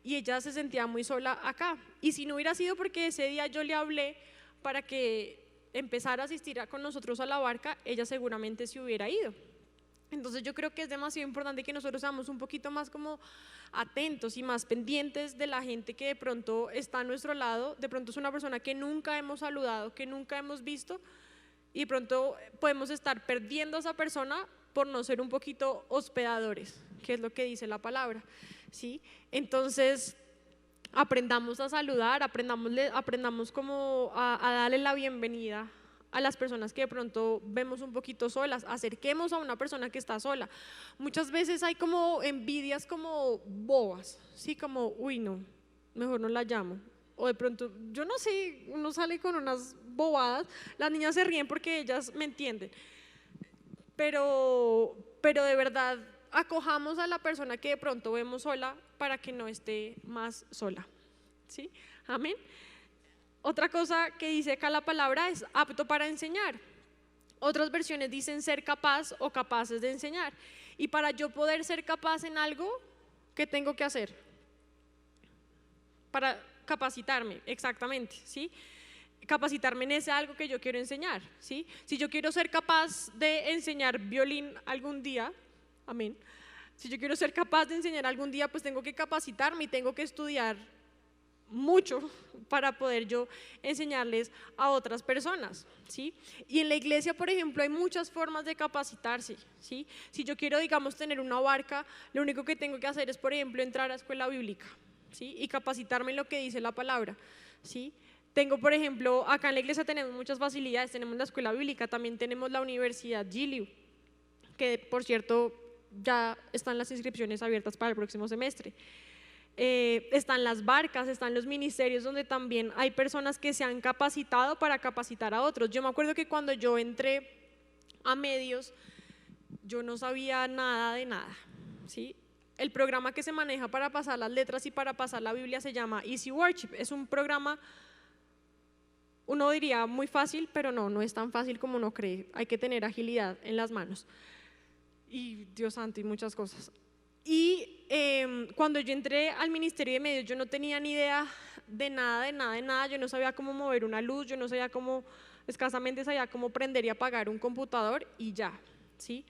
y ella se sentía muy sola acá. Y si no hubiera sido porque ese día yo le hablé para que empezara a asistir con nosotros a la barca, ella seguramente se hubiera ido. Entonces yo creo que es demasiado importante que nosotros seamos un poquito más como atentos y más pendientes de la gente que de pronto está a nuestro lado. De pronto es una persona que nunca hemos saludado, que nunca hemos visto, y de pronto podemos estar perdiendo a esa persona por no ser un poquito hospedadores, que es lo que dice la palabra, ¿sí? Entonces aprendamos a saludar, aprendamos como a darle la bienvenida a las personas que de pronto vemos un poquito solas. Acerquemos a una persona que está sola. Muchas veces hay como envidias como bobas, sí, como, uy, no, mejor no la llamo. O de pronto, yo no sé, uno sale con unas bobadas, las niñas se ríen porque ellas me entienden, pero de verdad acojamos a la persona que de pronto vemos sola para que no esté más sola, ¿sí? Amén. Otra cosa que dice acá la palabra es apto para enseñar. Otras versiones dicen ser capaz o capaces de enseñar. Y para yo poder ser capaz en algo, ¿qué tengo que hacer? Para capacitarme, exactamente, ¿sí? Capacitarme en ese algo que yo quiero enseñar, ¿sí? Si yo quiero ser capaz de enseñar violín algún día, amén. Si yo quiero ser capaz de enseñar algún día, pues tengo que capacitarme y tengo que estudiar mucho para poder yo enseñarles a otras personas, ¿sí? Y en la iglesia, por ejemplo, hay muchas formas de capacitarse, ¿sí? Si yo quiero, digamos, tener una barca, lo único que tengo que hacer es, por ejemplo, entrar a escuela bíblica, ¿sí? Y capacitarme en lo que dice la palabra, ¿sí? Tengo, por ejemplo, acá en la iglesia tenemos muchas facilidades, tenemos la escuela bíblica, también tenemos la Universidad Giliu, que por cierto ya están las inscripciones abiertas para el próximo semestre. Están las barcas, están los ministerios donde también hay personas que se han capacitado para capacitar a otros. Yo me acuerdo que cuando yo entré a medios, yo no sabía nada de nada, ¿sí? El programa que se maneja para pasar las letras y para pasar la Biblia se llama Easy Worship. Es un programa, uno diría muy fácil, pero no es tan fácil como uno cree. Hay que tener agilidad en las manos y Dios santo y muchas cosas. Y cuando yo entré al Ministerio de Medios, yo no tenía ni idea de nada, yo no sabía cómo mover una luz, yo no sabía cómo, escasamente sabía cómo prender y apagar un computador y ya, ¿sí?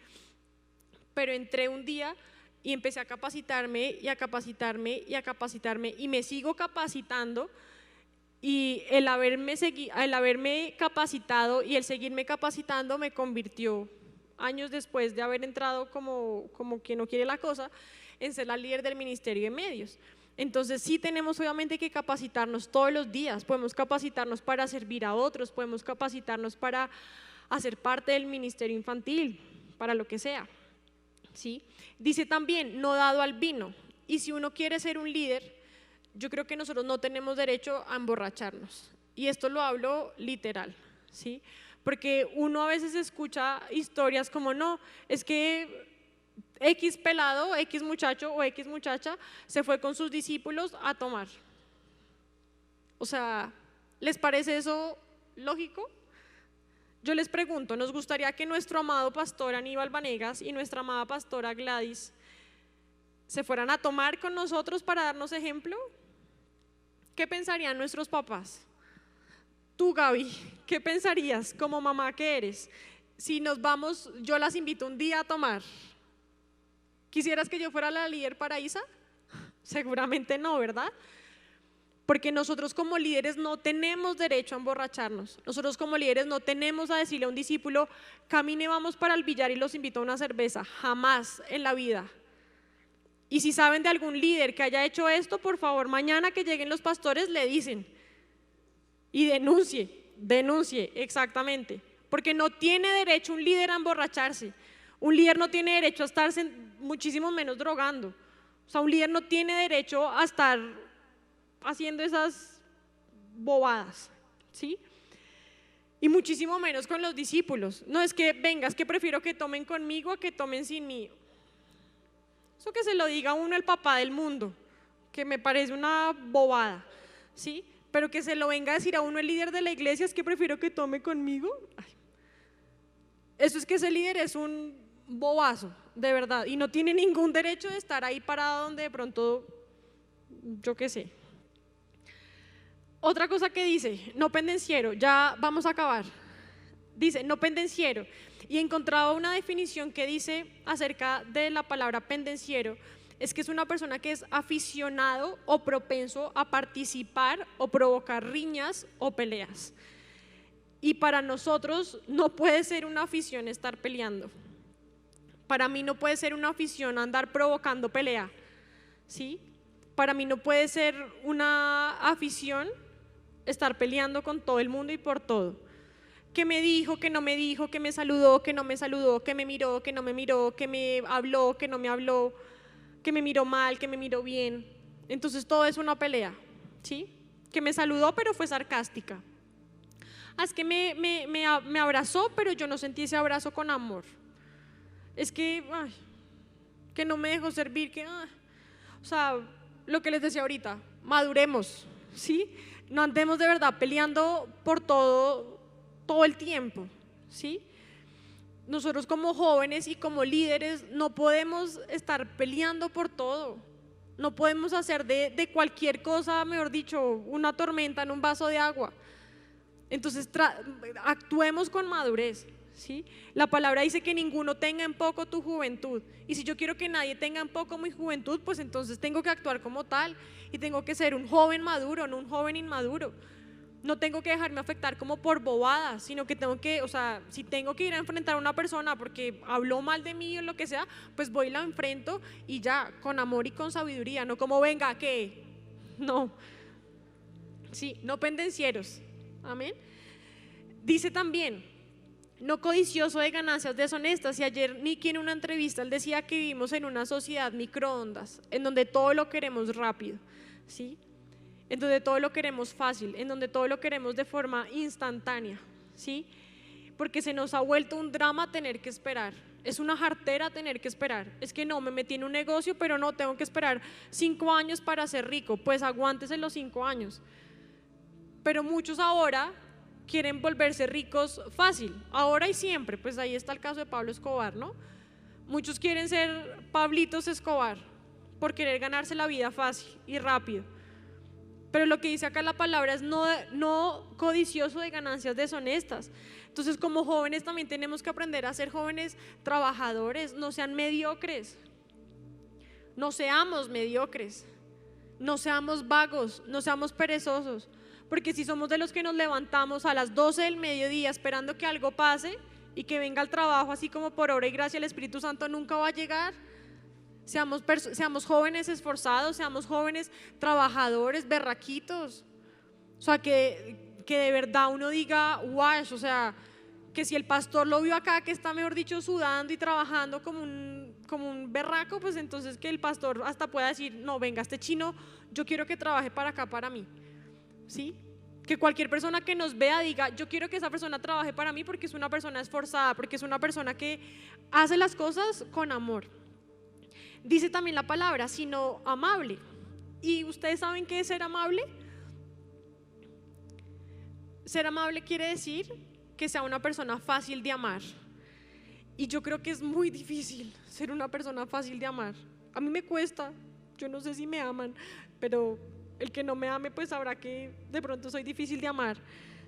Pero entré un día y empecé a capacitarme y a capacitarme y a capacitarme y me sigo capacitando, y el haberme capacitado y el seguirme capacitando me convirtió, años después de haber entrado como que no quiere la cosa, en ser la líder del Ministerio de Medios. Entonces sí tenemos obviamente que capacitarnos todos los días, podemos capacitarnos para servir a otros, podemos capacitarnos para hacer parte del ministerio infantil, para lo que sea, ¿sí? Dice también, no dado al vino, y si uno quiere ser un líder, yo creo que nosotros no tenemos derecho a emborracharnos, y esto lo hablo literal, ¿sí? Porque uno a veces escucha historias como, no, es que X pelado, X muchacho o X muchacha se fue con sus discípulos a tomar. O sea, ¿les parece eso lógico? Yo les pregunto, ¿nos gustaría que nuestro amado pastor Aníbal Vanegas y nuestra amada pastora Gladys se fueran a tomar con nosotros para darnos ejemplo? ¿Qué pensarían nuestros papás? Tú, Gaby, ¿qué pensarías como mamá que eres? Si nos vamos, yo las invito un día a tomar. ¿Quisieras que yo fuera la líder para Isa? Seguramente no, ¿verdad? Porque nosotros como líderes no tenemos derecho a emborracharnos. Nosotros como líderes no tenemos a decirle a un discípulo, camine, vamos para el billar y los invito a una cerveza. Jamás en la vida. Y si saben de algún líder que haya hecho esto, por favor, mañana que lleguen los pastores le dicen y denuncie, exactamente. Porque no tiene derecho un líder a emborracharse. Un líder no tiene derecho a estarse muchísimo menos drogando. O sea, un líder no tiene derecho a estar haciendo esas bobadas, ¿sí? Y muchísimo menos con los discípulos. No es que venga, es que prefiero que tomen conmigo a que tomen sin mí. Eso que se lo diga a uno el papá del mundo, que me parece una bobada, ¿sí? Pero que se lo venga a decir a uno el líder de la iglesia, es que prefiero que tome conmigo. Ay. Eso es que ese líder es un bobazo, de verdad, y no tiene ningún derecho de estar ahí parado donde de pronto, yo qué sé. Otra cosa que dice, no pendenciero, ya vamos a acabar. Dice, no pendenciero. Y encontraba una definición que dice acerca de la palabra pendenciero, es que es una persona que es aficionado o propenso a participar o provocar riñas o peleas. Y para nosotros no puede ser una afición estar peleando. Para mí no puede ser una afición andar provocando pelea, ¿sí? Para mí no puede ser una afición estar peleando con todo el mundo y por todo. Que me dijo, que no me dijo, que me saludó, que no me saludó, que me miró, que no me miró, que me habló, que no me habló, que me miró mal, que me miró bien. Entonces todo es una pelea, ¿sí? Que me saludó pero fue sarcástica. Es que me abrazó pero yo no sentí ese abrazo con amor. Es que, que no me dejó servir, o sea, lo que les decía ahorita, maduremos, ¿sí? No andemos de verdad peleando por todo el tiempo, ¿sí? Nosotros como jóvenes y como líderes no podemos estar peleando por todo. No podemos hacer de cualquier cosa, mejor dicho, una tormenta en un vaso de agua. Entonces actuemos con madurez, ¿sí? La palabra dice que ninguno tenga en poco tu juventud. Y si yo quiero que nadie tenga en poco mi juventud, pues entonces tengo que actuar como tal. Y tengo que ser un joven maduro, no un joven inmaduro. No tengo que dejarme afectar como por bobadas, sino que tengo que, o sea, si tengo que ir a enfrentar a una persona porque habló mal de mí o lo que sea, pues voy y la enfrento y ya, con amor y con sabiduría, no como venga, ¿qué? No, sí, no pendencieros, amén. Dice también, no codicioso de ganancias deshonestas. Y ayer Nicky en una entrevista, él decía que vivimos en una sociedad microondas, en donde todo lo queremos rápido, ¿sí? En donde todo lo queremos fácil, en donde todo lo queremos de forma instantánea, ¿sí? Porque se nos ha vuelto un drama tener que esperar, es una jartera tener que esperar. Es que no, me metí en un negocio, pero no, tengo que esperar 5 años para ser rico, pues aguántese los 5 años. Pero muchos ahora quieren volverse ricos fácil, ahora y siempre, pues ahí está el caso de Pablo Escobar, ¿no? Muchos quieren ser Pablitos Escobar por querer ganarse la vida fácil y rápido. Pero lo que dice acá la palabra es no codicioso de ganancias deshonestas. Entonces como jóvenes también tenemos que aprender a ser jóvenes trabajadores, no sean mediocres, no seamos mediocres, no seamos vagos, no seamos perezosos, porque si somos de los que nos levantamos a las 12 del mediodía esperando que algo pase y que venga el trabajo así como por obra y gracia el Espíritu Santo, nunca va a llegar. Seamos jóvenes esforzados, seamos jóvenes trabajadores, berraquitos. O sea, que de verdad uno diga, wow, o sea, que si el pastor lo vio acá, que está, mejor dicho, sudando y trabajando como un berraco, pues entonces que el pastor hasta pueda decir, no, venga, este chino, yo quiero que trabaje para acá, para mí, ¿sí? Que cualquier persona que nos vea diga, yo quiero que esa persona trabaje para mí porque es una persona esforzada, porque es una persona que hace las cosas con amor. Dice también la palabra, sino amable. ¿Y ustedes saben qué es ser amable? Ser amable quiere decir que sea una persona fácil de amar. Y yo creo que es muy difícil ser una persona fácil de amar. A mí me cuesta, yo no sé si me aman, pero el que no me ame pues sabrá que de pronto soy difícil de amar,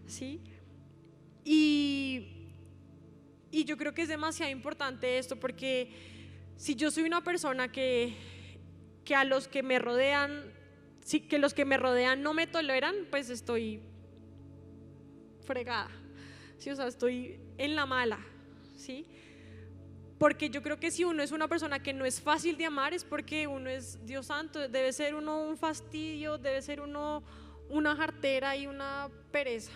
¿sí? Y yo creo que es demasiado importante esto, porque si yo soy una persona que a los que me rodean, que los que me rodean no me toleran, pues estoy fregada, ¿sí? O sea, estoy en la mala, ¿sí? Porque yo creo que si uno es una persona que no es fácil de amar es porque uno es, Dios santo, debe ser uno un fastidio, debe ser uno una jartera y una pereza,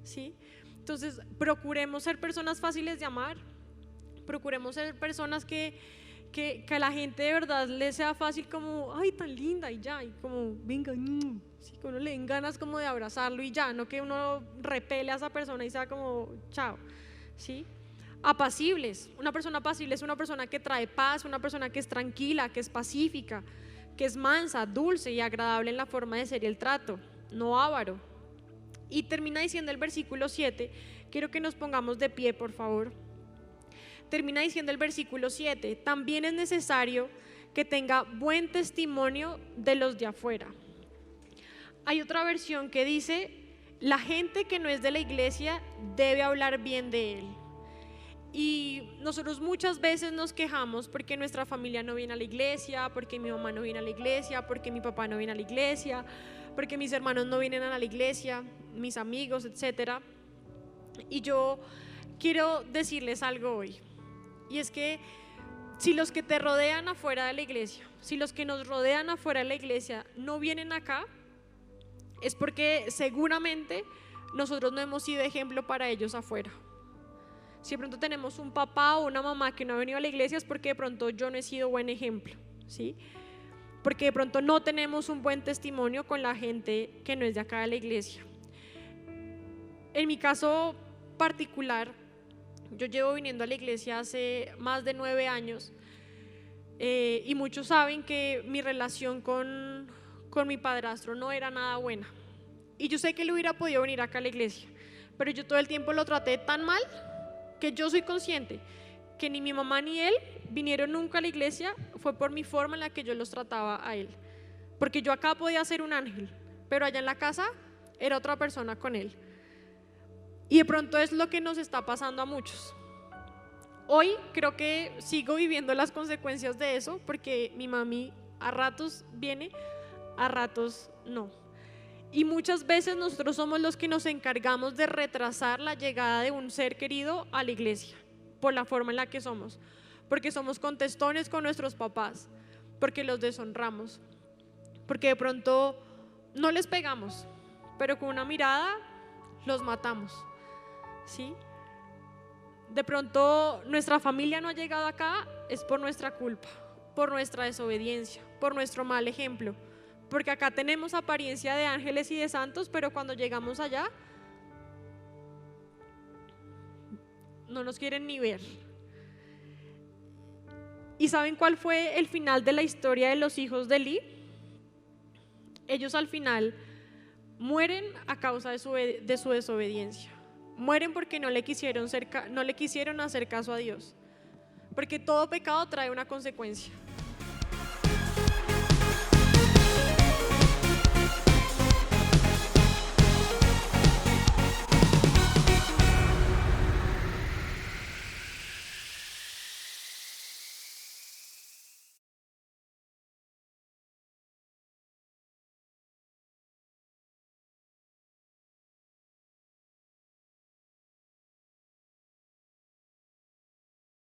¿sí? Entonces procuremos ser personas fáciles de amar, procuremos ser personas que a la gente de verdad le sea fácil como, ay, tan linda y ya, y como, venga, sí, que uno le den ganas como de abrazarlo y ya, no que uno repele a esa persona y sea como, chao, ¿sí? Apacibles, una persona apacible es una persona que trae paz, una persona que es tranquila, que es pacífica, que es mansa, dulce y agradable en la forma de ser y el trato, no avaro. Y termina diciendo el versículo 7, quiero que nos pongamos de pie, por favor. Termina diciendo el versículo 7, también es necesario que tenga buen testimonio de los de afuera. Hay otra versión que dice, la gente que no es de la iglesia debe hablar bien de él. Y nosotros muchas veces nos quejamos porque nuestra familia no viene a la iglesia, porque mi mamá no viene a la iglesia, porque mi papá no viene a la iglesia, porque mis hermanos no vienen a la iglesia, mis amigos, etcétera. Y yo quiero decirles algo hoy, y es que si los que te rodean afuera de la iglesia, si los que nos rodean afuera de la iglesia no vienen acá, es porque seguramente nosotros no hemos sido ejemplo para ellos afuera. Si de pronto tenemos un papá o una mamá que no ha venido a la iglesia, es porque de pronto yo no he sido buen ejemplo, ¿sí? Porque de pronto no tenemos un buen testimonio con la gente que no es de acá de la iglesia. En mi caso particular, yo llevo viniendo a la iglesia hace más de 9 años y muchos saben que mi relación con mi padrastro no era nada buena. Y yo sé que él hubiera podido venir acá a la iglesia, pero yo todo el tiempo lo traté tan mal que yo soy consciente que ni mi mamá ni él vinieron nunca a la iglesia, fue por mi forma en la que yo los trataba a él. Porque yo acá podía ser un ángel, pero allá en la casa era otra persona con él. Y de pronto es lo que nos está pasando a muchos. Hoy creo que sigo viviendo las consecuencias de eso, porque mi mami a ratos viene, a ratos no. Y muchas veces nosotros somos los que nos encargamos de retrasar la llegada de un ser querido a la iglesia, por la forma en la que somos, porque somos contestones con nuestros papás, porque los deshonramos, porque de pronto no les pegamos, pero con una mirada los matamos, ¿sí? De pronto nuestra familia no ha llegado acá, es por nuestra culpa, por nuestra desobediencia, por nuestro mal ejemplo. Porque acá tenemos apariencia de ángeles y de santos, pero cuando llegamos allá no nos quieren ni ver. ¿Y saben cuál fue el final de la historia de los hijos de Eli? Ellos al final mueren a causa de su desobediencia. Mueren porque no le quisieron hacer caso a Dios. Porque todo pecado trae una consecuencia.